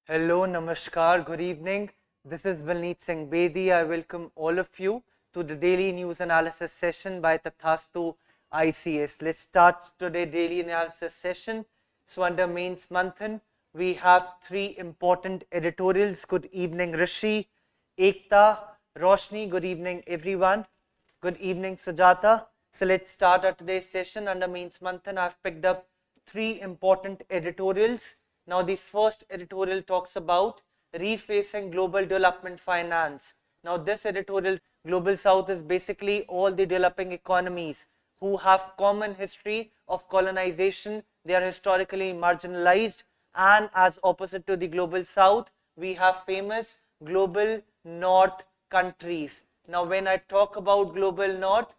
Hello, Namaskar, good evening. This is Balneet. I welcome all of you to the daily news analysis session by Tathastu ICS. Let's start today's daily analysis session. So under mains Manthan, we have three important editorials. Good evening, Rishi, Ekta, Roshni. Good evening, everyone. Good evening, Sujata. So let's start our today's session. Under mains Manthan, I've picked up three important editorials. Now, the first editorial talks about refacing global development finance. Now, this editorial, Global South, is basically all the developing economies who have common history of colonization. They are historically marginalized, and as opposite to the Global South, we have famous Global North countries. Now, when I talk about Global North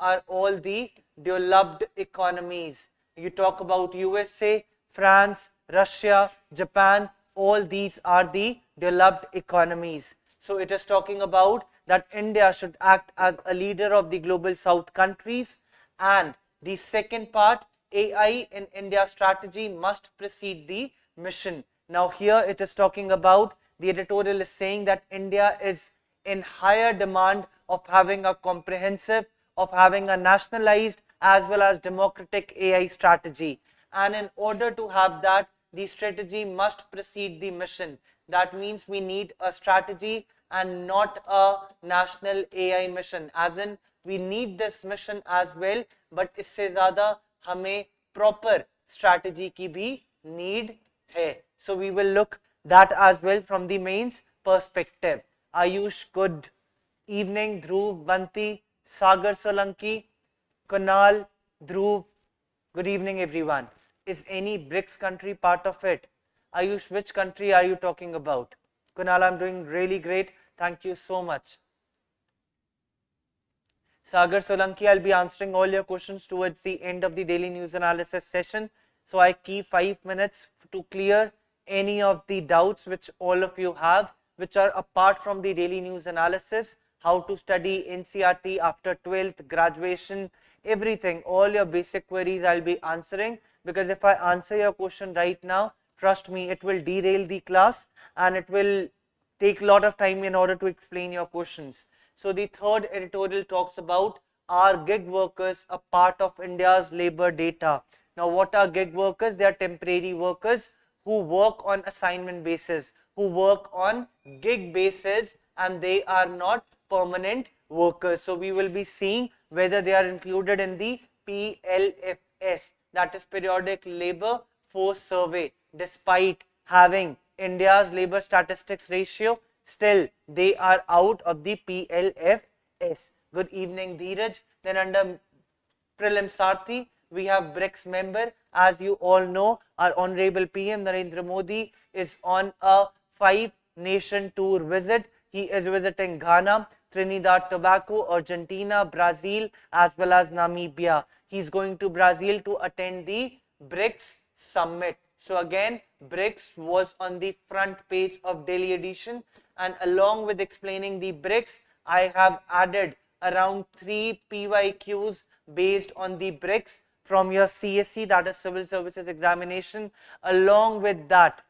are all the developed economies. You talk about USA, France, Russia, Japan, all these are the developed economies. So it is talking about that India should act as a leader of the Global South countries, and the second part, AI in India strategy must precede the mission. Now here it is talking about, the editorial is saying that India is in higher demand of having a comprehensive, of having a nationalized as well as democratic AI strategy. And in order to have that, the strategy must precede the mission. That means we need a strategy and not a national AI mission. As in, we need this mission as well, but इससे ज़्यादा हमें proper strategy की भी need है. So we will look that as well from the mains perspective. Ayush, good evening. Dhruv, Banti, Sagar Solanki, Kunal, Dhruv, good evening everyone. Is any BRICS country part of it? Ayush, which country are you talking about? Kunal, I'm doing really great. Thank you so much. Sagar Solanki, I'll be answering all your questions towards the end of the daily news analysis session. So I keep 5 minutes to clear any of the doubts which all of you have, which are apart from the daily news analysis, how to study NCERT after 12th, graduation, everything, all your basic queries I'll be answering. Because if I answer your question right now, trust me, it will derail the class and it will take a lot of time in order to explain your questions. So the third editorial talks about, are gig workers a part of India's labor data? Now what are gig workers? They are temporary workers who work on assignment basis, who work on gig basis, and they are not permanent workers. So we will be seeing whether they are included in the PLFS, that is periodic labor force survey. Despite having India's labor statistics ratio, still they are out of the PLFS. Good evening, Dheeraj. Then under prelim Sarthi, we have BRICS member. As you all know, our honorable PM Narendra Modi is on a 5-nation tour visit. He is visiting Ghana, Trinidad, Tobago, Argentina, Brazil, as well as Namibia. He's going to Brazil to attend the BRICS summit. So again, BRICS was on the front page of Delhi edition, and along with explaining the BRICS, I have added around 3 PYQs based on the BRICS from your CSE, that is Civil Services Examination. Along with that,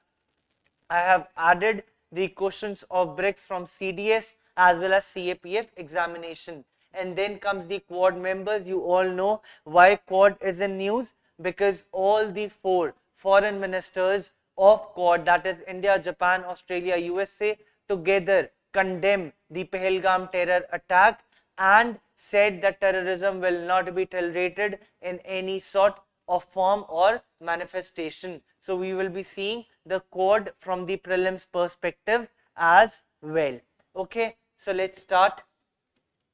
I have added the questions of BRICS from CDS as well as CAPF examination. And then comes the Quad members. You all know why Quad is in news, because all the 4 foreign ministers of Quad, that is India, Japan, Australia, USA, together condemn the Pahalgam terror attack and said that terrorism will not be tolerated in any sort of form or manifestation. So we will be seeing the Quad from the prelims perspective as well. Okay, so let's start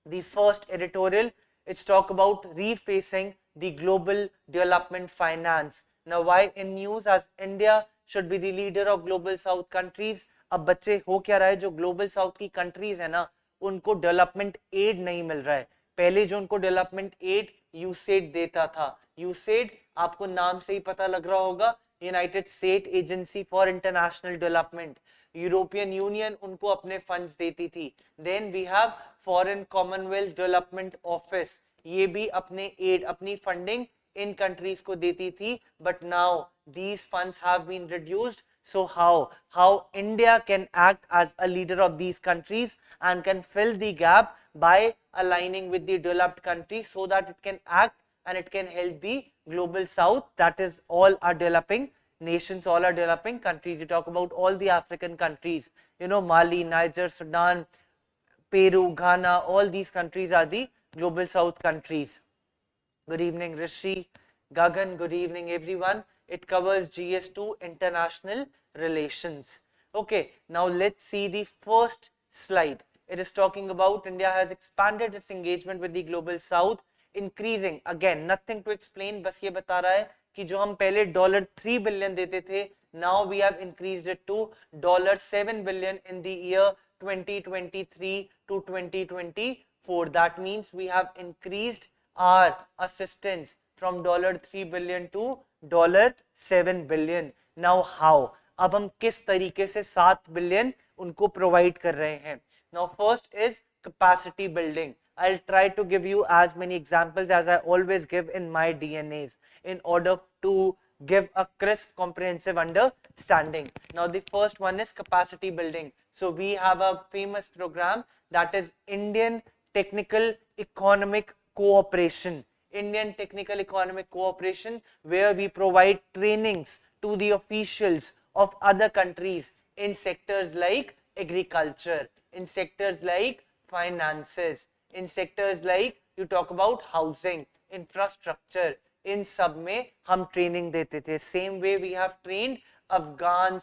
the first editorial. It's talk about refacing the global development finance. Now why in news? As India should be the leader of global south countries. अब बच्चे हो क्या रहा है, जो global south की countries है ना, उनको डेवलपमेंट एड नहीं मिल रहा है. पहले जो उनको डेवलपमेंट एड यूसेड देता था, यूसेड आपको नाम से ही पता लग रहा होगा, United State Agency for International Development. European Union उनको अपने फंड्स देती थी. Then we have Foreign Commonwealth Development Office, ये भी अपने एड, अपनी फंडिंग इन कंट्रीज को देती थी. But now these funds have been reduced. So how India can act as a leader of these countries and can fill the gap by aligning with the developed countries so that it can act and it can help the global south, that is all are developing nations, all are developing countries. You talk about all the African countries, you know, Mali, Niger, Sudan, Peru, Ghana, all these countries are the global south countries. Good evening, Rishi, Gagan, good evening, everyone. It covers GS2 international relations. Okay, now let's see the first slide. It is talking about India has expanded its engagement with the global south, increasing, again, nothing to explain, बस ये बता रहा है कि जो हम पहले $3 billion देते थे, now we have increased it to $7 billion in the year 2023 to 2024. That means we have increased our assistance from $3 billion to $7 billion. Now how? अब हम किस तरीके से 7 बिलियन उनको प्रोवाइड कर रहे हैं? Now first is capacity building. I'll try to give you as many examples as I always give in my DNAs in order to give a crisp, comprehensive understanding. Now the first one is capacity building. So we have a famous program, that is Indian Technical Economic Cooperation. Indian Technical Economic Cooperation, where we provide trainings to the officials of other countries in sectors like agriculture, in sectors like finances, in sectors like you talk about housing, infrastructure. In सब में हम training देते थे. Same way we have trained Afghan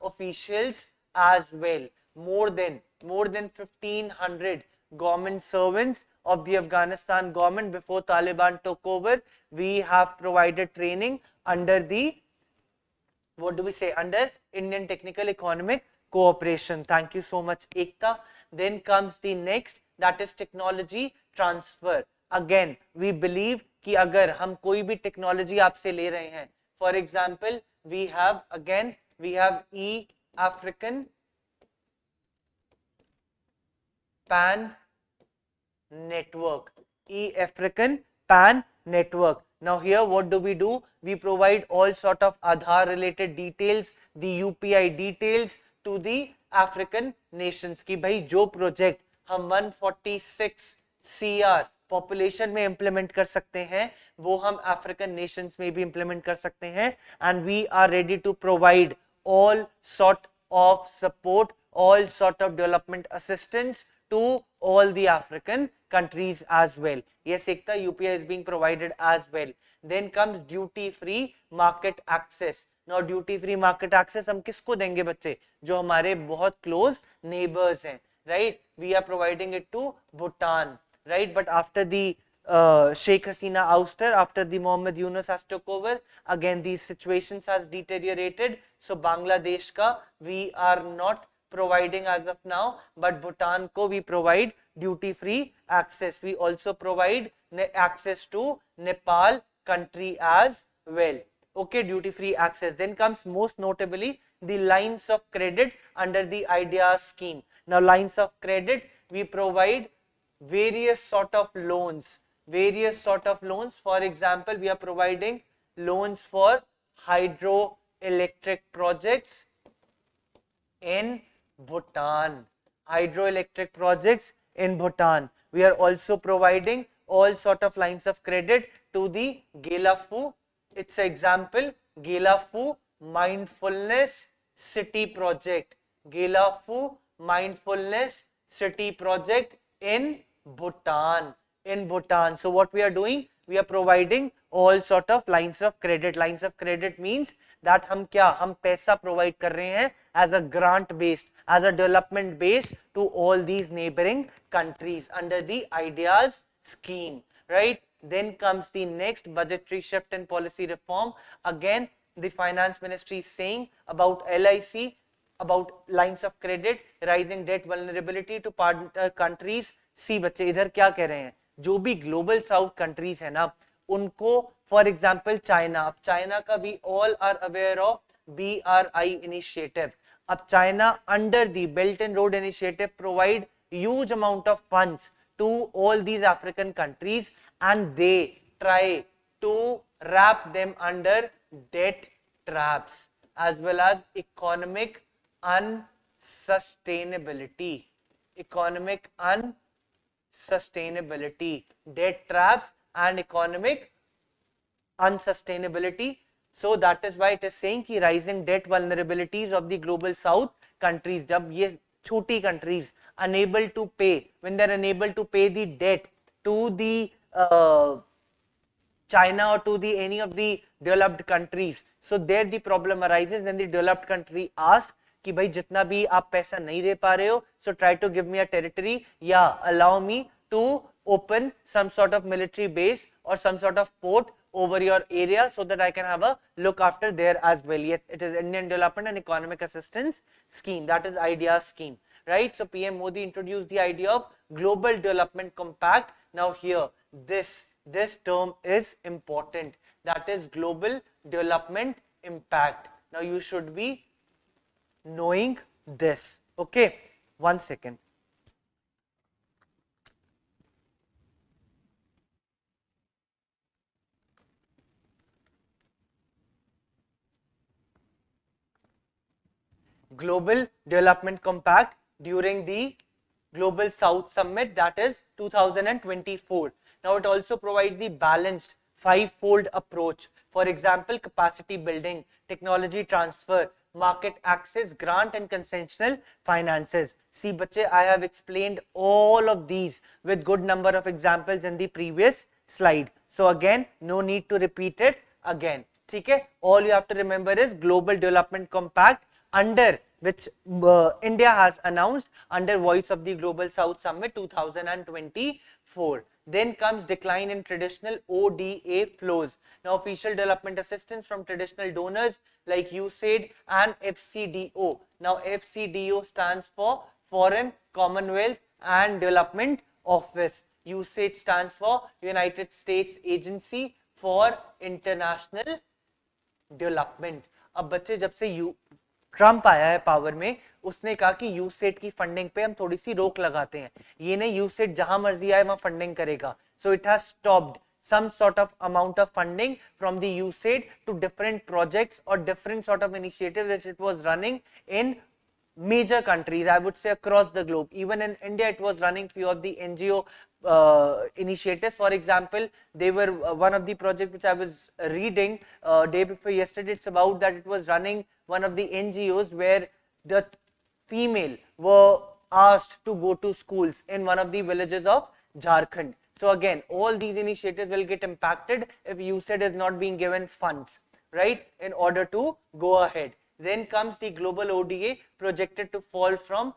officials as well. More than 1,500 government servants of the Afghanistan government before Taliban took over. We have provided training under the, what do we say, under Indian Technical Economic Cooperation. Thank you so much, Ekta. Then comes the next, that is technology transfer. Again, we believe कि अगर हम कोई भी technology आपसे ले रहे हैं, for example we have E African PAN network, E-African PAN network. Now here what do? We provide all sort of Aadhaar related details, the UPI details to the African nations कि भाई जो project हम 146 CR population में implement कर सकते हैं वो हम अफ्रीकन नेशंस में भी इंप्लीमेंट कर सकते हैं. And we are ready to provide all sort of support, all sort of development assistance to all the African countries as well. Yes, Ekta, UPI is being provided as well. Then comes duty free market access. Now duty free market access हम किसको देंगे बच्चे? जो हमारे बहुत close neighbors हैं, right? We are providing it to Bhutan, right? But after the Sheikh Hasina ouster, after the Mohammed Yunus has took over, again these situations has deteriorated. So Bangladesh ka we are not providing as of now, but Bhutan ko we provide duty free access. We also provide access to Nepal country as well. Okay, duty free access. Then comes most notably the lines of credit under the IDEA scheme. Now lines of credit, we provide various sort of loans. For example, we are providing loans for hydroelectric projects in Bhutan. We are also providing all sort of lines of credit to the Gelafu. It's an example, Gelafu Mindfulness City Project. Gelafu Mindfulness City Project in Bhutan. So what we are doing, we are providing all sort of lines of credit. Lines of credit means that हम पैसा provide कर रहे हैं as a grant based, as a development based to all these neighboring countries under the IDEA's scheme, right? Then comes the next, budgetary shift and policy reform. Again, the finance ministry is saying about LIC, about lines of credit, rising debt vulnerability to partner countries. See बच्चे इधर क्या कह रहे हैं, जो भी global south countries है ना उनको, फॉर एग्जांपल चाइना, अब चाइना का भी all are aware of BRI initiative. अब China under the belt and road initiative provide huge amount of funds to all these African countries and they try to wrap them under debt traps. as well as economic unsustainability. Economic unsustainability, debt traps and economic unsustainability. So that is why it is saying कि rising debt vulnerabilities of the global south countries, जब ये छोटी countries unable to pay, when they are unable to pay the debt to the China or to the any of the developed countries, so there the problem arises. Then the developed country asks कि भाई जितना भी आप पैसा नहीं दे पा रहे हो, so try to give me a territory, yeah, allow me to open some sort of military base or some sort of port over your area so that I can have a look after there as well. Yes, it is Indian Development and Economic Assistance Scheme, that is IDEA scheme, right? So PM Modi introduced the idea of Global Development Compact. Now here this term is important, that is Global Development Impact. Now you should be knowing this. Okay, one second. Global Development Compact during the Global South Summit, that is 2024. Now it also provides the balanced five-fold approach. For example, capacity building, technology transfer, market access, grant and concessional finances. See bache, I have explained all of these with good number of examples in the previous slide. So again, no need to repeat it again. Okay? All you have to remember is Global Development Compact, under which India has announced under Voice of the Global South Summit 2024. Then comes decline in traditional ODA flows. Now official development assistance from traditional donors like USAID and FCDO. Now FCDO stands for Foreign, Commonwealth and Development Office. USAID stands for United States Agency for International Development. अब बच्चे जब से Trump आया है power में, उसने कहा कि यूसेट की फंडिंग पे हम थोड़ी सी रोक लगाते हैं, ये नहीं यूसेट जहां मर्जी आए वहां फंडिंग करेगा. So it has stopped some sort of amount of funding from the USAID to different projects or different sort of initiatives that it was running in major countries, I would say across the globe. Even in India it was running few of the NGO initiatives. For example, they were one of the project which I was reading day before yesterday, it's about that it was running one of the NGOs where the female were asked to go to schools in one of the villages of Jharkhand. So again, all these initiatives will get impacted if USAID is not being given funds, right, in order to go ahead. Then comes the global ODA, projected to fall from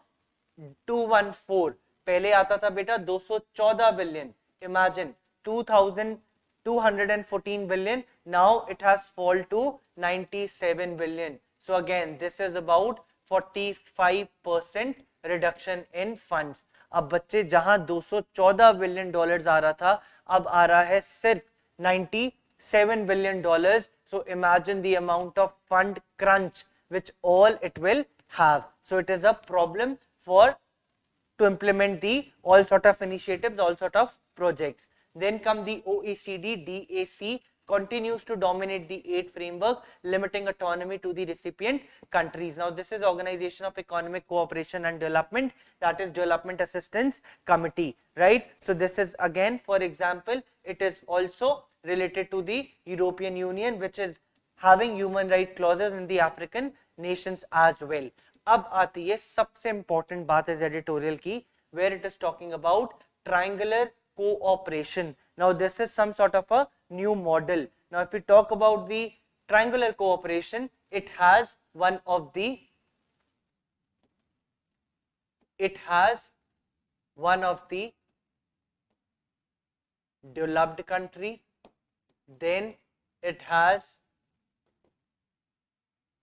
214. पहले आता था बेटा 214 billion. Imagine 2,214 billion. Now it has fall to 97 billion. So again, this is about 45% reduction in funds. अब बच्चे जहां 214 billion dollars आ रहा था, अब आ रहा है सिर्फ 97 billion dollars. So imagine the amount of fund crunch which all it will have. So it is a problem for to implement the all sort of initiatives, all sort of projects. Then come the OECD DAC, continues to dominate the aid framework, limiting autonomy to the recipient countries. Now this is Organization of Economic Cooperation and Development, that is Development Assistance Committee, right? So this is again, for example, it is also related to the European Union, which is having human right clauses in the African nations as well. अब आती है सबसे important बात is editorial की, where it is talking about triangular cooperation. Now this is some sort of a new model. Now if we talk about the triangular cooperation, it has one of the developed country, then it has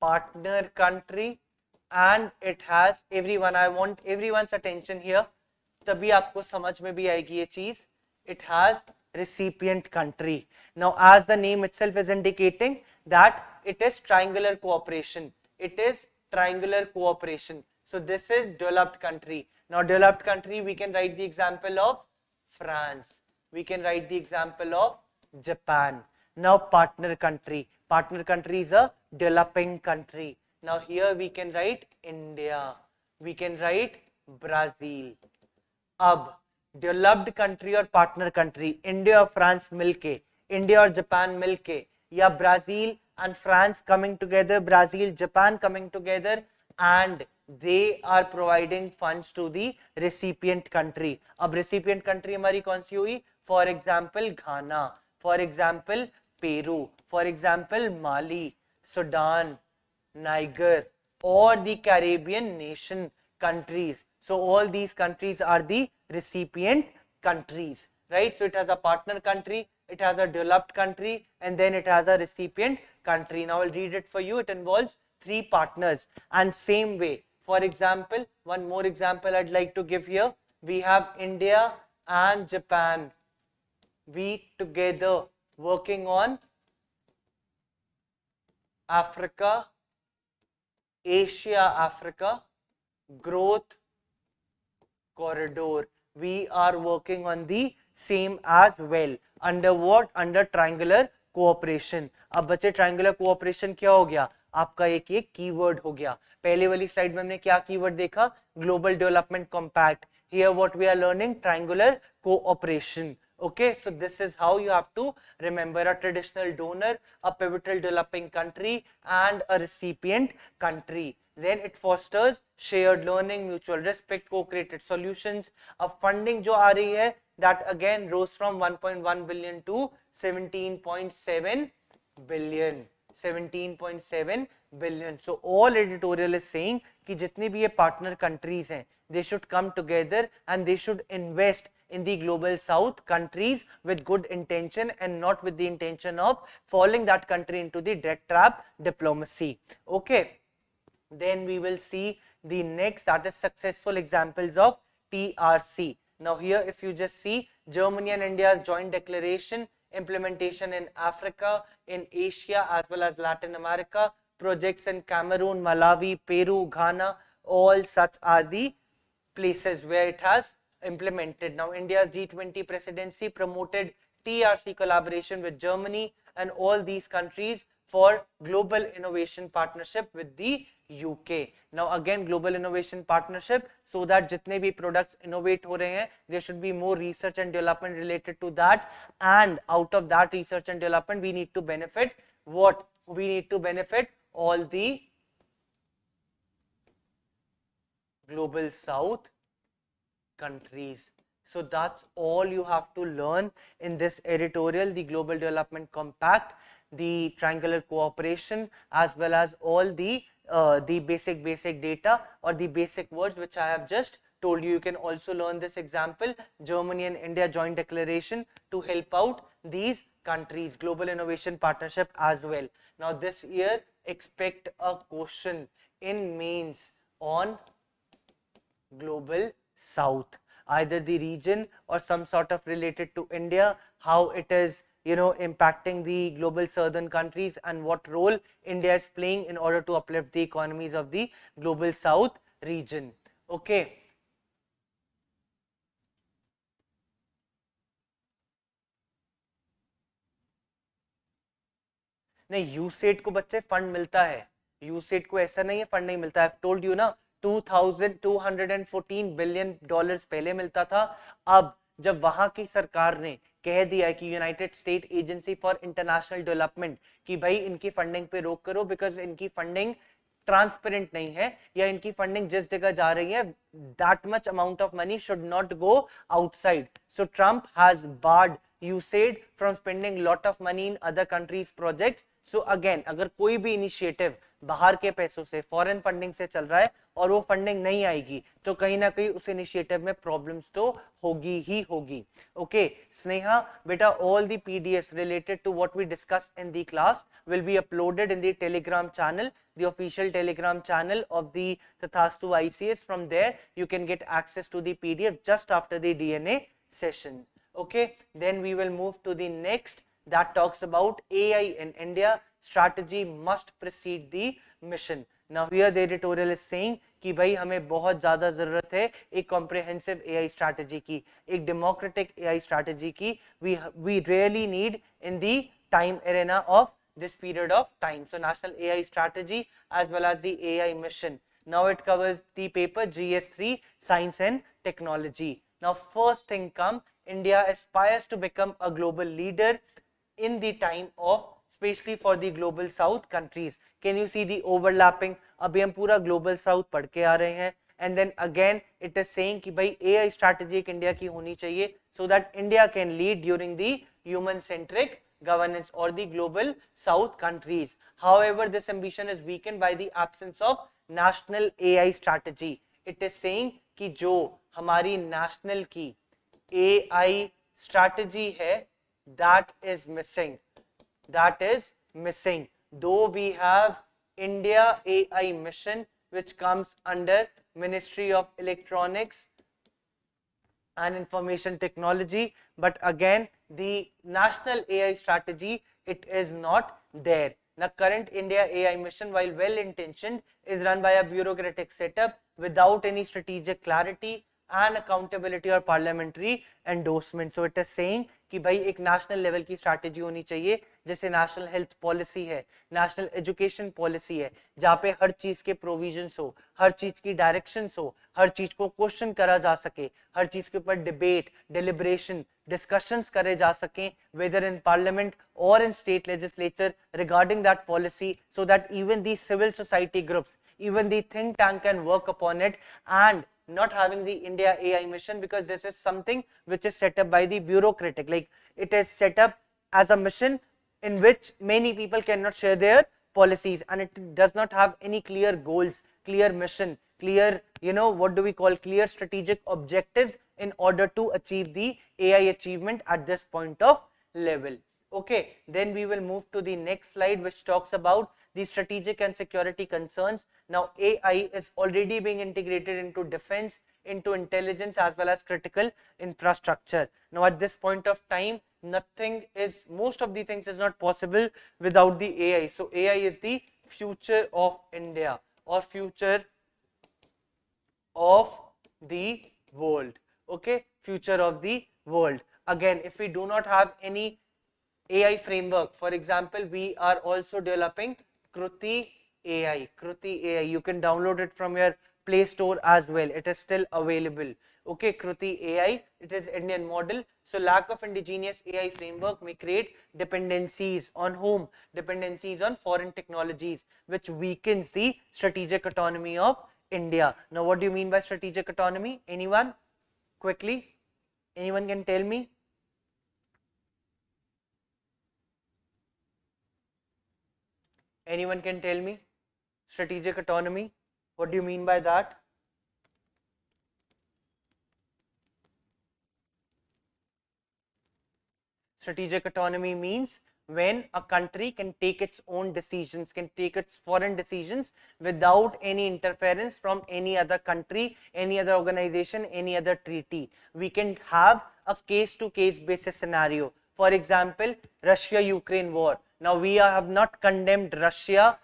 partner country, and it has everyone. I want everyone's attention here, तभी आपको समझ में भी आएगी ये चीज. It has recipient country. Now as the name itself is indicating that it is triangular cooperation. It is triangular cooperation. So this is developed country. Now developed country, we can write the example of France. We can write the example of Japan. Now partner country. Partner country is a developing country. Now here we can write India, we can write Brazil. अब developed country और partner country, India और France मिलके, India और Japan मिलके, या Brazil and France coming together, Brazil Japan coming together, and they are providing funds to the recipient country. अब recipient country हमारी कौन सी हुई? For example Ghana, for example Peru, for example Mali, Sudan, Niger, or the Caribbean nation countries. So all these countries are the recipient countries, right? So it has a partner country, it has a developed country, and then it has a recipient country. Now I'll read it for you. It involves 3 partners, and same way. For example, one more example I'd like to give here. We have India and Japan. We together working on Africa, Asia-Africa growth corridor. We are working on the same as well. Under what? Under triangular cooperation. अब बच्चे triangular cooperation क्या हो गया? आपका एक ये keyword हो गया. पहले वाली स्लाइड में हमने क्या कीवर्ड देखा? Global development compact. Here what we are learning? Triangular cooperation. Okay, so this is how you have to remember: a traditional donor, a pivotal developing country, and a recipient country. Then it fosters shared learning, mutual respect, co-created solutions. अब funding जो आ रही है, that again rose from 1.1 billion to 17.7 billion. 17.7 billion. So all editorial is saying कि जितनी भी ये partner countries हैं, they should come together and they should invest in the global south countries with good intention and not with the intention of falling that country into the debt trap diplomacy. Okay, then we will see the next, that is successful examples of TRC. Now here if you just see Germany and India's joint declaration, implementation in Africa, in Asia as well as Latin America, projects in Cameroon, Malawi, Peru, Ghana, all such are the places where it has implemented. Now India's G20 presidency promoted TRC collaboration with Germany and all these countries for global innovation partnership with the UK. Now again global innovation partnership, so that jitne bhi products innovate ho rahe hain, there should be more research and development related to that, and out of that research and development we need to benefit what? We need to benefit all the global south countries. So that's all you have to learn in this editorial: the global development compact, the triangular cooperation, as well as all the basic data or the basic words which I have just told you. You can also learn this example, Germany and India joint declaration, to help out these countries, global innovation partnership as well. Now this year expect a question in mains on global south, either the region or some sort of related to India, how it is impacting the global southern countries and what role India is playing in order to uplift the economies of the global south region. Okay, नहीं यूसेट को बच्चे fund मिलता है, यूसेट को ऐसा नहीं है fund नहीं मिलता है. टोल्ड यू ना 2214 बिलियन डॉलर्स पहले मिलता था. अब जब वहां की सरकार ने कह दिया कि United State Agency for International development कि भाई इनकी फंडिंग पे रोक करो, बिकॉज इनकी फंडिंग ट्रांसपेरेंट नहीं है, या इनकी फंडिंग जिस जगह जा रही है that much amount of money should not go outside. So Trump has barred USAID from spending lot of money in other countries projects. So again अगर कोई भी इनिशिएटिव बाहर के पैसों से फॉरेन फंडिंग से चल रहा है और वो फंडिंग नहीं आएगी तो कहीं ना कहीं उस इनिशिएटिव में प्रॉब्लम्स तो होगी ही होगी. ओके स्नेहा बेटा, all the PDFs related to what we discussed in the class will be uploaded in the Telegram channel, the official Telegram channel of the Tathastu ICS. From there you can get access to the PDF just after the DNA session. Okay, then we will move to the next, that talks about AI in India, strategy must precede the mission. Now here the editorial is saying कि भाई हमें बहुत ज़्यादा ज़रूरत है एक comprehensive AI strategy की, एक democratic AI strategy की. We really need in the time arena of this period of time. So National AI Strategy as well as the AI mission. Now it covers the paper GS3 Science and Technology. Now first thing come, India aspires to become a global leader in the time of, especially for the global south countries. Can you see the overlapping? अभी हम पूरा global south पढ़ के आ रहे हैं, and then again it is saying कि भाई AI strategy India की होनी चाहिए so that India can lead during the human centric governance or the global south countries. However, this ambition is weakened by the absence of national AI strategy. It is saying कि जो हमारी national की AI strategy है, that is missing. That is missing. Though we have India AI mission, which comes under Ministry of Electronics and Information Technology, but again the national AI strategy, it is not there. Now current India AI mission, while well intentioned, is run by a bureaucratic setup without any strategic clarity and accountability or parliamentary endorsement. So it is saying कि भाई एक national level की strategy होनी चाहिए, जैसे national health policy है, national education policy है, जहाँ पे हर चीज के provisions हो, हर चीज की directions हो, हर चीज को question करा जा सके, हर चीज के ऊपर debate, deliberation, discussions करे जा सकें, whether in parliament or in state legislature regarding that policy, so that even the civil society groups, even the think tank can work upon it, and not having the India AI mission, because this is something which is set up by the bureaucratic, like it is set up as a mission in which many people cannot share their policies, and it does not have any clear goals, clear mission, clear, what do we call, clear strategic objectives in order to achieve the AI achievement at this point of level. Okay, then we will move to the next slide, which talks about the strategic and security concerns. Now AI is already being integrated into defense, into intelligence, as well as critical infrastructure. Now at this point of time, most of the things is not possible without the AI. So AI is the future of India, or future of the world. Okay, future of the world. Again, if we do not have any AI framework, for example, we are also developing Kruti AI. Kruti AI, you can download it from your Play Store as well. It is still available. Okay, Kruti AI, it is Indian model. So lack of indigenous AI framework may create dependencies on whom? Dependencies on foreign technologies, which weakens the strategic autonomy of India. Now, what do you mean by strategic autonomy? Anyone? Quickly, anyone can tell me? Anyone can tell me? Strategic autonomy, what do you mean by that? Strategic autonomy means when a country can take its own decisions, can take its foreign decisions without any interference from any other country, any other organization, any other treaty. We can have a case-to-case basis scenario. For example, Russia-Ukraine war. Now we have not condemned Russia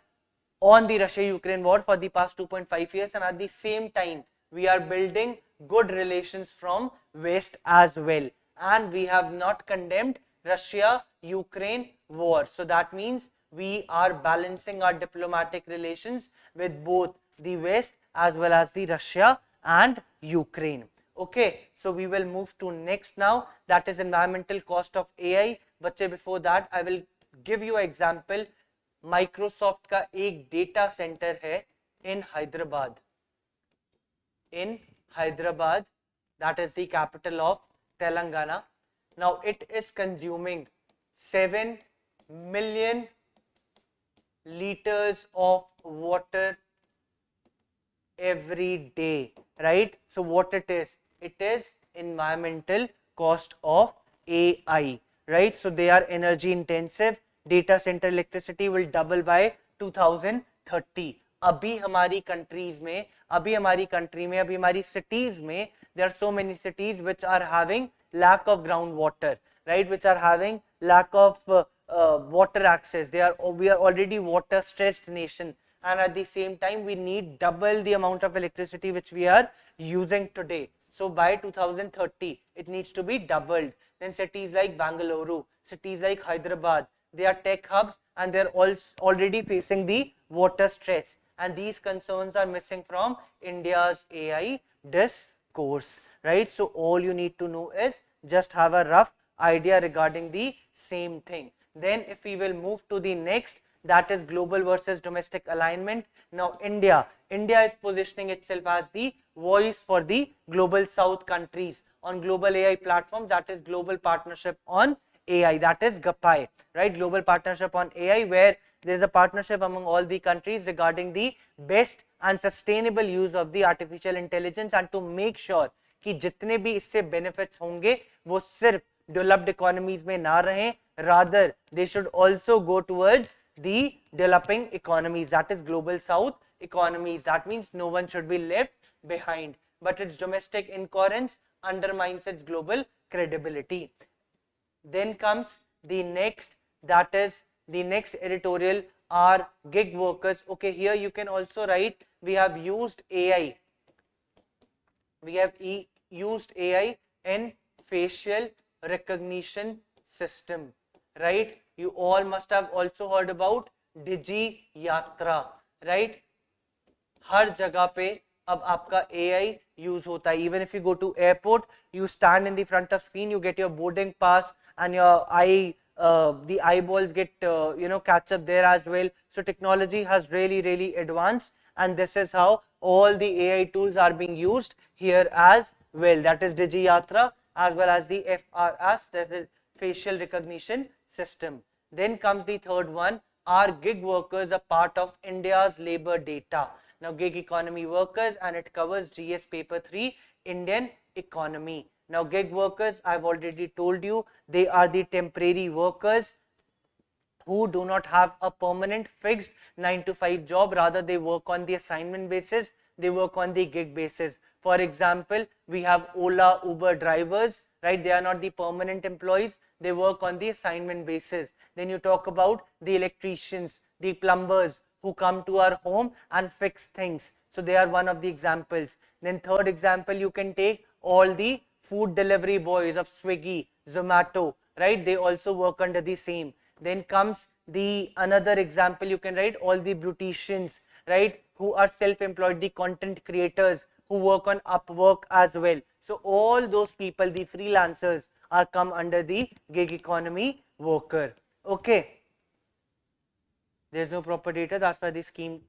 on the Russia-Ukraine war for the past 2.5 years, and at the same time we are building good relations from West as well, and we have not condemned Russia-Ukraine war. So that means we are balancing our diplomatic relations with both the West as well as the Russia and Ukraine. Okay, so we will move to next now, that is environmental cost of AI. But before that, I will give you an example. Microsoft का एक data center है in Hyderabad. In Hyderabad, that is the capital of Telangana. Now it is consuming 7 million liters of water every day, right? So what it is environmental cost of AI, right? So they are energy intensive. Data center electricity will double by 2030. अभी हमारी countries में, अभी हमारी country में, अभी हमारी cities में, there are so many cities which are having lack of groundwater, right? Which are having lack of water access. We are already water stressed nation, and at the same time we need double the amount of electricity which we are using today. So by 2030 it needs to be doubled. Then cities like Bangalore, cities like Hyderabad, they are tech hubs, and they're already facing the water stress, and these concerns are missing from India's AI discourse, right? So all you need to know is just have a rough idea regarding the same thing. Then if we will move to the next, that is global versus domestic alignment. Now India is positioning itself as the voice for the global south countries on global AI platforms, that is global partnership on AI, that is GAPAI, right? Global partnership on AI, where there is a partnership among all the countries regarding the best and sustainable use of the artificial intelligence, and to make sure कि जितने भी इससे benefits होंगे वो सिर्फ developed economies में ना रहें, rather they should also go towards the developing economies, that is global south economies. That means no one should be left behind, but its domestic incoherence undermines its global credibility. Then comes the next, that is the next editorial are gig workers. Okay, here you can also write we have used AI. We have used AI in facial recognition system, right? You all must have also heard about Digi Yatra, right? हर जगह पे अब आपका AI use होता है. Even if you go to airport, you stand in the front of screen, you get your boarding pass, and your the eyeballs get catch up there as well. So technology has really advanced, and this is how all the AI tools are being used here as well. That is Digi Yatra as well as the FRS, that is facial recognition system. Then comes the third one, are gig workers a part of India's labor data? Now gig economy workers, and it covers GS paper 3 Indian economy. Now gig workers, I've already told you, they are the temporary workers who do not have a permanent fixed 9 to 5 job, rather they work on the assignment basis, they work on the gig basis. For example, we have Ola, Uber drivers, right? They are not the permanent employees, they work on the assignment basis. Then you talk about the electricians, the plumbers who come to our home and fix things. So they are one of the examples. Then third example you can take, all the food delivery boys of Swiggy, Zomato, right? They also work under the same. Then comes the another example you can write, all the beauticians, right? Who are self-employed, the content creators who work on Upwork as well. So all those people, the freelancers, are come under the gig economy worker. Okay. There's no proper data, that's why the scheme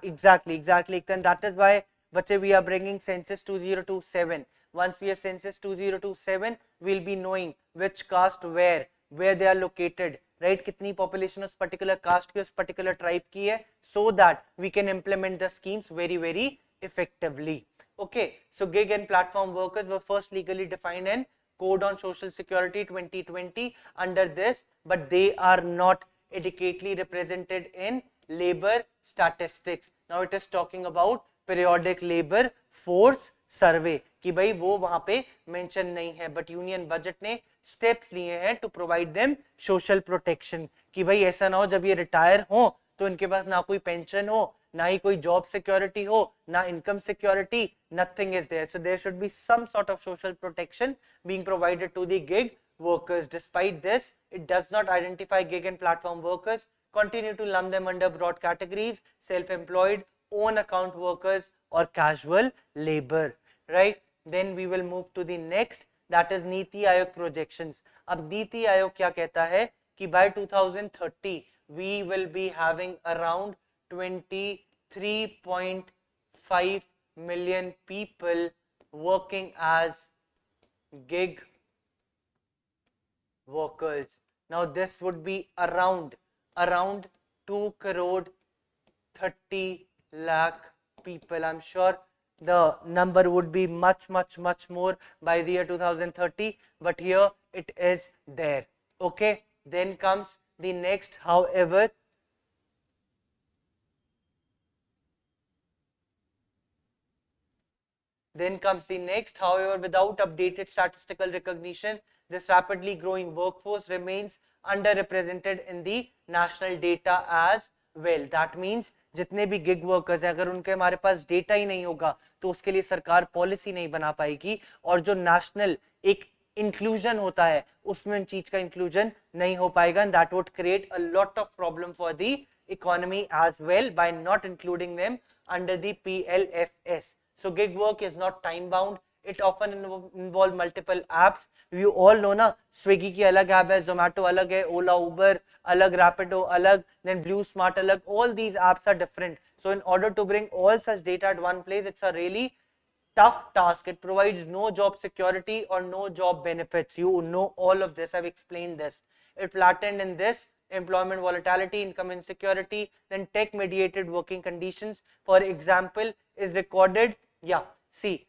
exactly, and that is why we are bringing census 2027. Once we have census 2027, we'll be knowing which caste where they are located, right? Kitni population उस particular caste की, उस particular tribe की है, so that we can implement the schemes very effectively. Okay, so gig and platform workers were first legally defined in Code on Social Security 2020 under this, but they are not adequately represented in labor statistics. Now it is talking about periodic labor force survey कि भाई वो वहां पे mention नहीं है, but union budget ने steps लिए हैं to provide them social protection कि भाई ऐसा ना हो जब ये रिटायर हो तो इनके पास ना कोई पेंशन हो, ना ही कोई जॉब सिक्योरिटी हो, ना income security, nothing is there. So there should be some sort of social protection being provided to the gig workers. Despite this, it does not identify gig and platform workers, continue to lump them under broad categories, self-employed, own account workers or casual labor, right? Then we will move to the next, that is Niti Aayog projections. अब Niti Aayog क्या कहता है कि by 2030 we will be having around 23.5 million people working as gig workers. Now this would be around 2 crore 30 lakh people. I'm sure the number would be much more by the year 2030, but here it is there. Okay, then comes the next, however, without updated statistical recognition, this rapidly growing workforce remains underrepresented in the national data as well. That means जितने भी gig workers हैं, अगर उनके हमारे पास data ही नहीं होगा तो उसके लिए सरकार पॉलिसी नहीं बना पाएगी, और जो नेशनल एक इंक्लूजन होता है उसमें उन चीज का इंक्लूजन नहीं हो पाएगा, and that would create a lot of problem for the economy as well by not including them under the PLFS. So gig work is not time bound. It often involve multiple apps. You all know ना, Swiggy की अलग app है, Zomato अलग है, Ola, Uber अलग, Rapido अलग, then Blue Smart अलग. All these apps are different. So in order to bring all such data at one place, it's a really tough task. It provides no job security or no job benefits. You know all of this. I've explained this. It flattened in this employment volatility, income insecurity, then tech mediated working conditions. For example, is recorded. Yeah, see,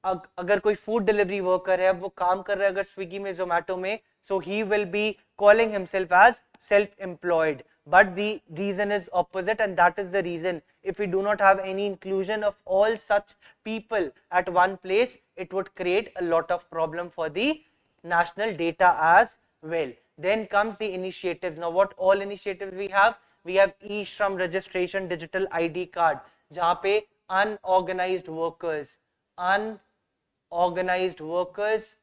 अगर कोई food delivery worker है, अब वो काम कर रहा है अगर स्विगी में, जोमेटो में, so he will be calling himself as self-employed. But the reason is opposite, and that is the reason if we do not have any inclusion of all such people at one place, it would create a lot of problem for the national data as well. Then comes the initiatives. Now what all initiatives we have? We have e-shram registration digital ID card, जहाँ पे unorganized workers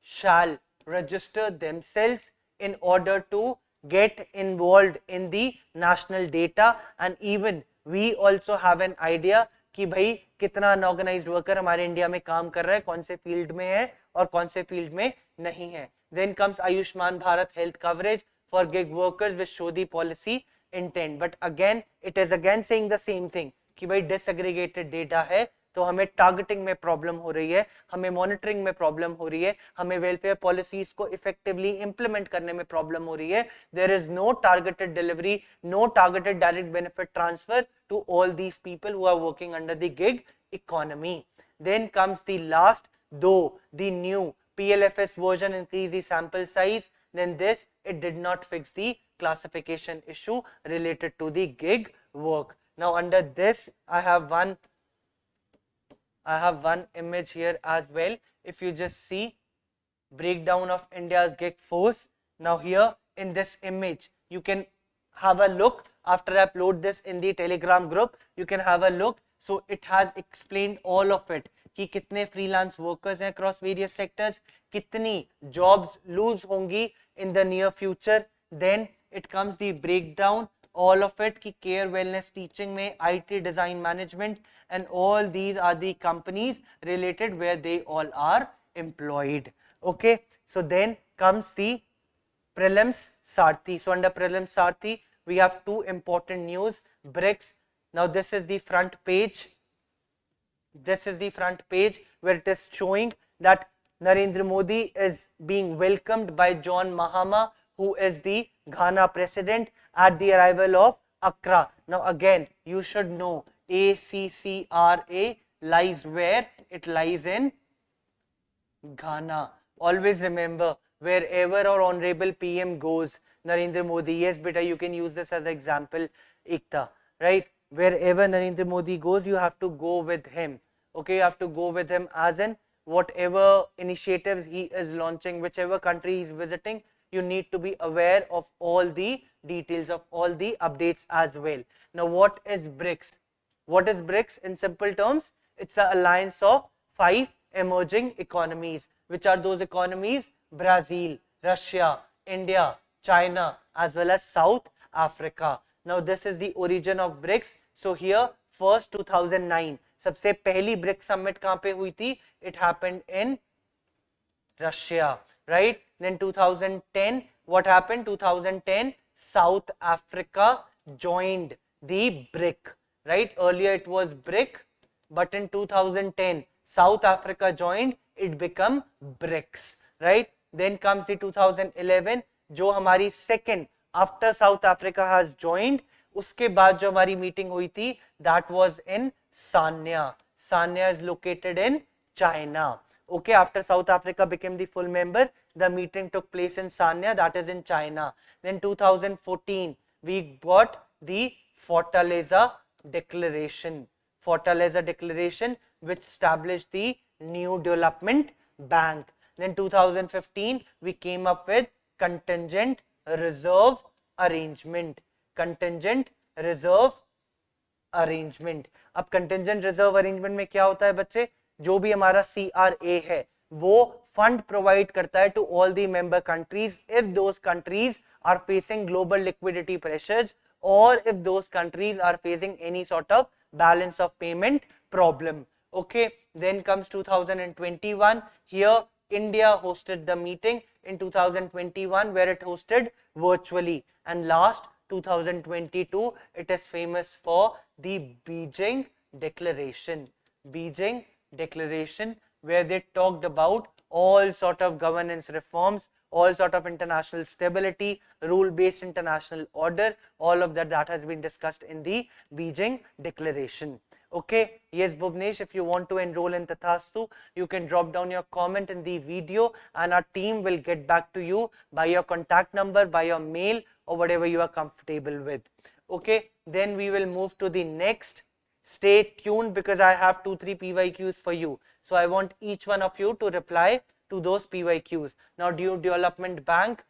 shall register themselves in order to get involved in the national data, and even we also have an idea कि भाई कितना unorganised worker हमारे India में काम कर रहा है, कौन से फील्ड में है और कौन से फील्ड में नहीं है. Then comes Ayushman Bharat health coverage for gig workers which show the policy intent. But again, it is again saying the same thing कि भाई disaggregated data है, तो हमें टारगेटिंग में प्रॉब्लम हो रही है, हमें मॉनिटरिंग में प्रॉब्लम हो रही है, हमें वेलफेयर पॉलिसीज को इफेक्टिवली इंप्लीमेंट करने में प्रॉब्लम हो रही है. There is no targeted delivery, no targeted direct benefit transfer to all these people who are working under the gig economy. Then comes the last, though the new PLFS version increase the sample size, then this it did not fix the classification issue related to the gig work. Now under this I have one image here as well. If you just see breakdown of India's gig force. Now here in this image you can have a look. After I upload this in the Telegram group, you can have a look. So it has explained all of it कि कितने freelance workers हैं across various sectors, कितनी jobs lose होंगी in the near future. Then it comes the breakdown all of it कि care wellness teaching में, IT design management, and all these are the companies related where they all are employed. Okay, so then comes the prelims Sarthi. So under prelims Sarthi we have two important news. BRICS. Now this is the front page. This is the front page where it is showing that Narendra Modi is being welcomed by John Mahama, who is the Ghana president, at the arrival of Accra. Now again you should know ACCRA lies where? It lies in Ghana. Always remember, wherever our honorable PM goes, Narendra Modi, yes beta, you can use this as an example, Ekta, right? Wherever Narendra Modi goes, you have to go with him. Okay, you have to go with him, as in whatever initiatives he is launching, whichever country he is visiting, you need to be aware of all the details, of all the updates as well. Now what is BRICS? What is BRICS in simple terms? It's an alliance of 5 emerging economies. Which are those economies? Brazil, Russia, India, China, as well as South Africa. Now this is the origin of BRICS. So here first 2009 सबसे पहली BRICS summit कहाँ पे हुई थी? It happened in Russia, right? Then 2010 what happened? 2010 South Africa joined the BRIC, right? Earlier it was BRIC, but in 2010 South Africa joined, it become BRICS, right? Then comes the 2011 जो हमारी second after South Africa has joined, उसके बाद जो हमारी meeting हुई थी, that was in Sanya. Sanya is located in China. Okay, after South Africa became the full member, the meeting took place in Sanya, that is in China. Then 2014 we got the Fortaleza Declaration. Fortaleza Declaration, which established the New Development Bank. Then 2015 we came up with Contingent Reserve Arrangement. Contingent Reserve Arrangement. अब Contingent Reserve Arrangement में क्या होता है बच्चे? जो भी हमारा CRA है वो fund provide करता है to all the member countries if those countries are facing global liquidity pressures or if those countries are facing any sort of balance of payment problem. Okay, then comes 2021. Here India hosted the meeting in 2021 where it hosted virtually, and last 2022 it is famous for the Beijing Declaration. Beijing Declaration, where they talked about all sort of governance reforms, all sort of international stability, rule-based international order, all of that has been discussed in the Beijing Declaration. Okay, yes, Bhuvnesh, if you want to enroll in Tathastu, you can drop down your comment in the video and our team will get back to you by your contact number, by your mail, or whatever you are comfortable with. Okay, then we will move to the next. Stay tuned because I have 2-3 PYQs for you. So I want each one of you to reply to those PYQs. Now, New Development Bank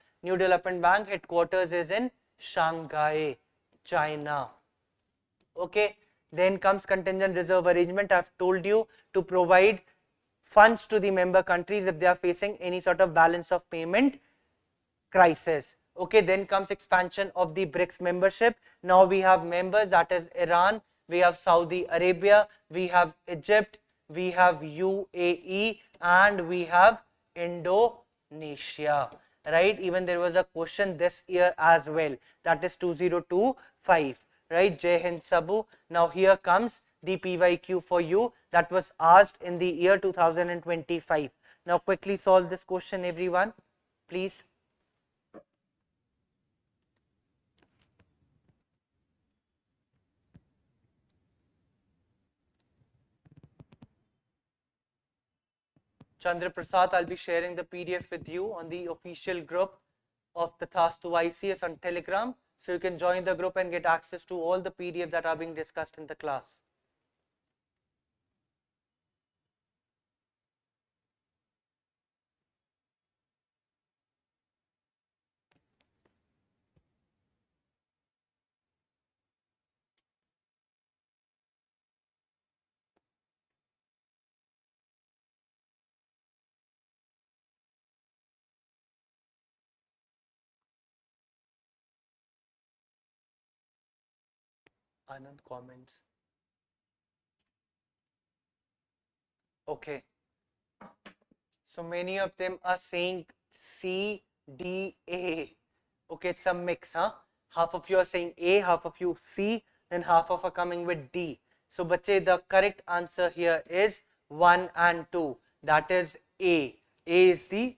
headquarters is in Shanghai, China. Okay, then comes contingent reserve arrangement. I've told you to provide funds to the member countries if they are facing any sort of balance of payment crisis. Okay, then comes expansion of the BRICS membership. Now we have members, that is Iran, we have Saudi Arabia, we have Egypt, we have UAE, and we have Indonesia, right? Even there was a question this year as well, that is 2025, right? Jai Hind Sabu. Now here comes the PYQ for you that was asked in the year 2025. Now quickly solve this question, everyone, please. Chandra Prasad, I'll be sharing the PDF with you on the official group of the Tathastu ICS on Telegram. So you can join the group and get access to all the PDF that are being discussed in the class. Anand comments. Okay. So many of them are saying C, D, A. Okay, it's a mix, huh? Half of you are saying A, half of you C, and half of are coming with D. So, bache, the correct answer here is 1 and 2. That is A. A is the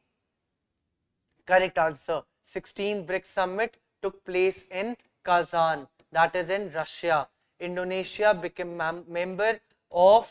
correct answer. 16th BRICS Summit took place in Kazan, that is in Russia. Indonesia became member of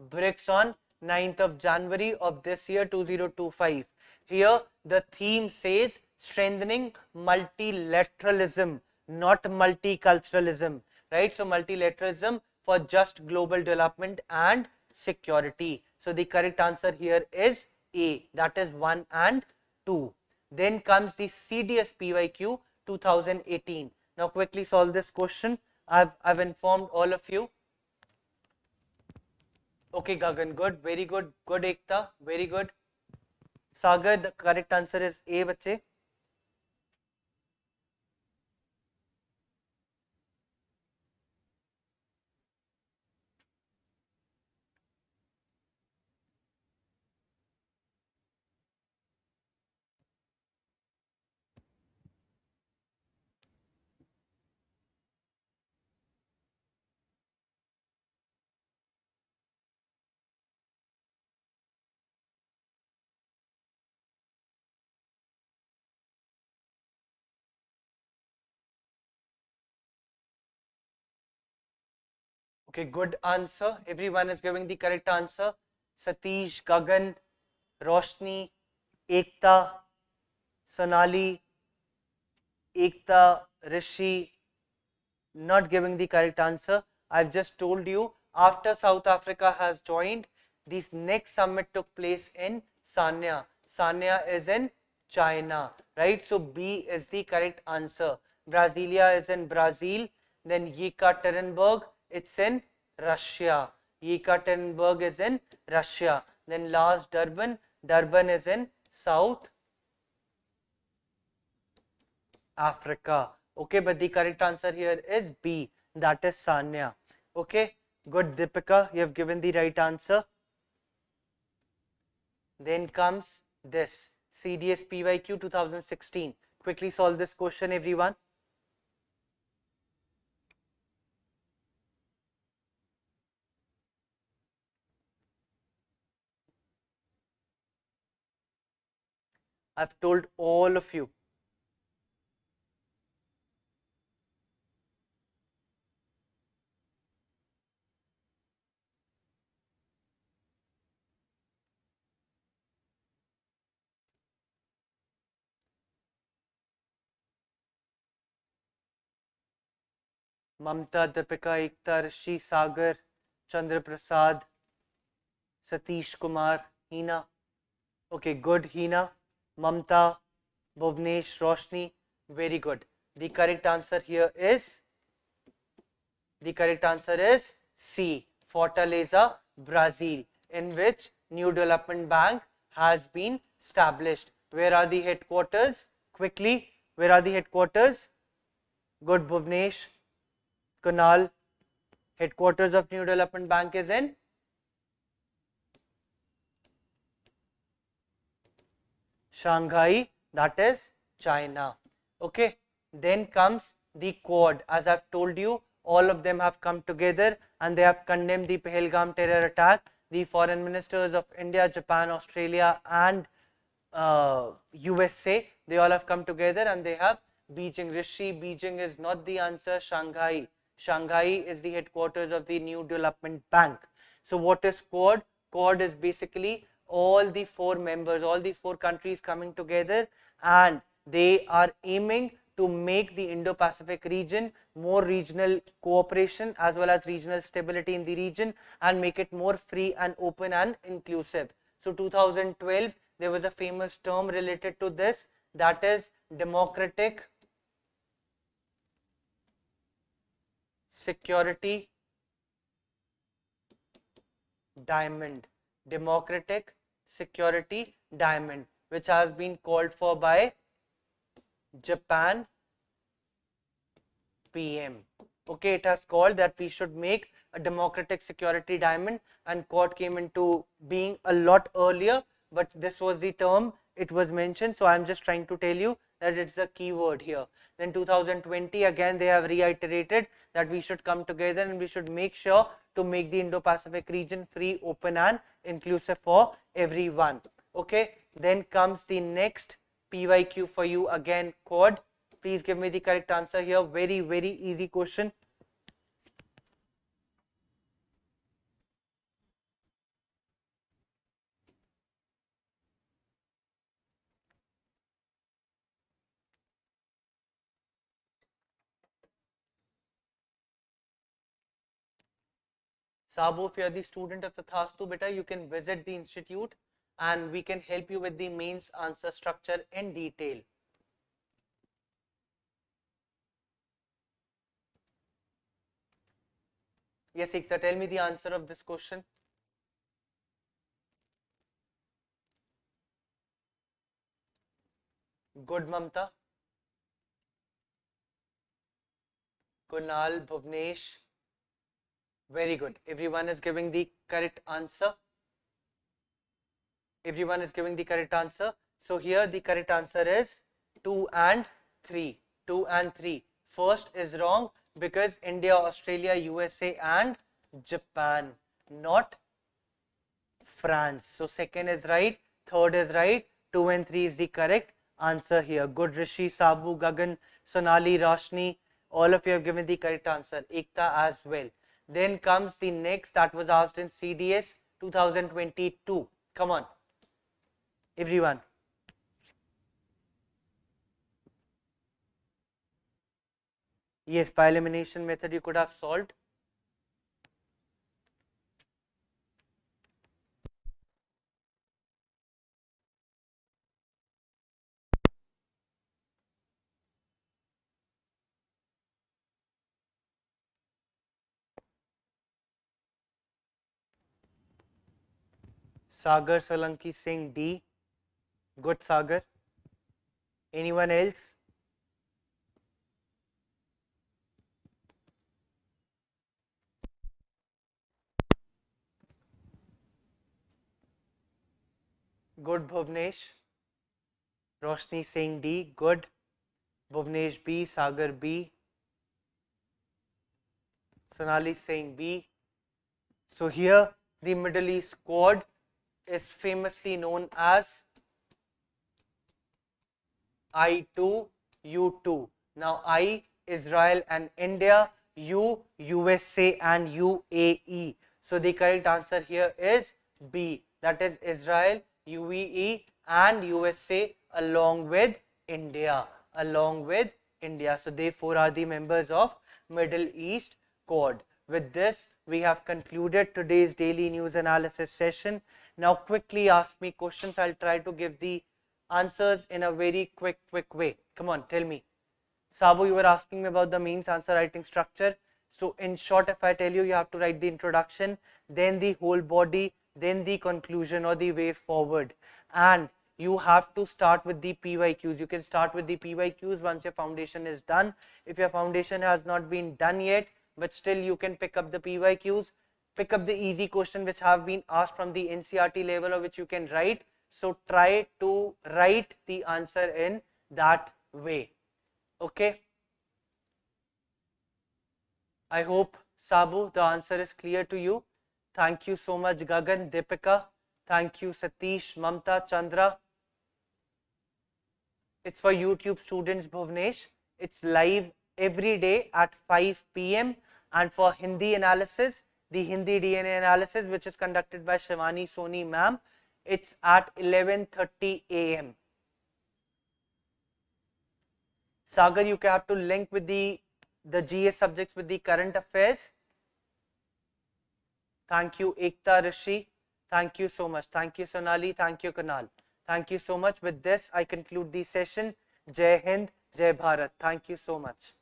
BRICS on 9th of January of this year 2025. Here the theme says strengthening multilateralism, not multiculturalism, right? So multilateralism for just global development and security. So the correct answer here is A, that is 1 and 2. Then comes the CDS PYQ 2018. Now quickly solve this question. I've informed all of you. Okay, Gagan, good, very good, good Ekta, very good. Sagar, the correct answer is A, bache. Okay, good answer. Everyone is giving the correct answer. Satish, Gagan, Roshni, Ekta, Sonali, Ekta, Rishi, not giving the correct answer. I've just told you after South Africa has joined, this next summit took place in Sanya. Sanya is in China, right? So B is the correct answer. Brasilia is in Brazil. Then Yekaterinburg, it's in Russia. Yekaterinburg is in Russia. Then last Durban, Durban is in South Africa. Okay, but the correct answer here is B, that is Sanya. Okay, good Deepika, you have given the right answer. Then comes this CDS PYQ 2016. Quickly solve this question, everyone. I've told all of you. Mamta, Deepika, Ekta, Rishi, Sagar, Chandra Prasad, Satish Kumar, Hina. Okay, good, Hina. Mamta, Bhuvnesh, Roshni, very good. The correct answer here is C, Fortaleza, Brazil, in which New Development Bank has been established. Where are the headquarters? Quickly, where are the headquarters? Good, Bhuvnesh, Kunal. Headquarters of New Development Bank is in Shanghai, that is China. Okay, then comes the Quad. As I've told you, all of them have come together and they have condemned the Pahalgam terror attack. The foreign ministers of India, Japan, Australia and USA, they all have come together and they have Beijing. Rishi, Beijing is not the answer. Shanghai. Shanghai is the headquarters of the New Development Bank. So what is Quad? Quad is basically all the four members, all the four countries coming together, and they are aiming to make the Indo-Pacific region more regional cooperation as well as regional stability in the region and make it more free and open and inclusive. So 2012, there was a famous term related to this, that is democratic security diamond. Democratic security diamond, which has been called for by Japan PM. Okay, it has called that we should make a democratic security diamond, and Quad came into being a lot earlier, but this was the term it was mentioned, so I'm just trying to tell you that it's a keyword here. Then 2020, again they have reiterated that we should come together and we should make sure to make the Indo-Pacific region free, open and inclusive for everyone. Okay, then comes the next PYQ for you, again Quad. Please give me the correct answer here. Very, very easy question. Sabu, if you are the student of Tathastu, beta, you can visit the institute and we can help you with the mains answer structure in detail. Yes, Ekta, tell me the answer of this question. Good, Mamta. Kunal, Bhuvnesh. Very good. Everyone is giving the correct answer. Everyone is giving the correct answer. So here the correct answer is 2 and 3. 2 and 3. First is wrong because India, Australia, USA and Japan, not France. So second is right, third is right, 2 and 3 is the correct answer here. Good, Rishi, Sabu, Gagan, Sonali, Roshni, all of you have given the correct answer. Ekta as well. Then comes the next that was asked in CDS 2022. Come on, everyone. Yes, by elimination method you could have solved. Sagar Solanki saying D. Good, Sagar. Anyone else? Good, Bhuvnesh. Roshni saying D. Good. Bhuvnesh B. Sagar B. Sonali saying B. So here the Middle East Quad is famously known as I2, U2. Now I, Israel and India, U, USA and UAE. So the correct answer here is B. That is Israel, UAE and USA along with India. Along with India. So they four are the members of Middle East Quad. With this, we have concluded today's daily news analysis session. Now quickly ask me questions. I'll try to give the answers in a very quick way. Come on, tell me. Sabu, you were asking me about the means answer writing structure. So in short, if I tell you, you have to write the introduction, then the whole body, then the conclusion or the way forward. And you have to start with the PYQs. You can start with the PYQs once your foundation is done. If your foundation has not been done yet, but still you can pick up the PYQs, pick up the easy question which have been asked from the NCERT level or which you can write. So try to write the answer in that way. Okay. I hope, Sabu, the answer is clear to you. Thank you so much, Gagan, Deepika. Thank you, Satish, Mamta, Chandra. It's for YouTube students, Bhuvnesh. It's live every day at 5 p.m. And for Hindi analysis, the Hindi DNA analysis, which is conducted by Shivani Soni ma'am, it's at 11:30 a.m. Sagar, you have to link with the GS subjects with the current affairs. Thank you, Ekta Rishi. Thank you so much. Thank you, Sonali. Thank you, Kunal. Thank you so much. With this, I conclude the session. Jai Hind, Jai Bharat. Thank you so much.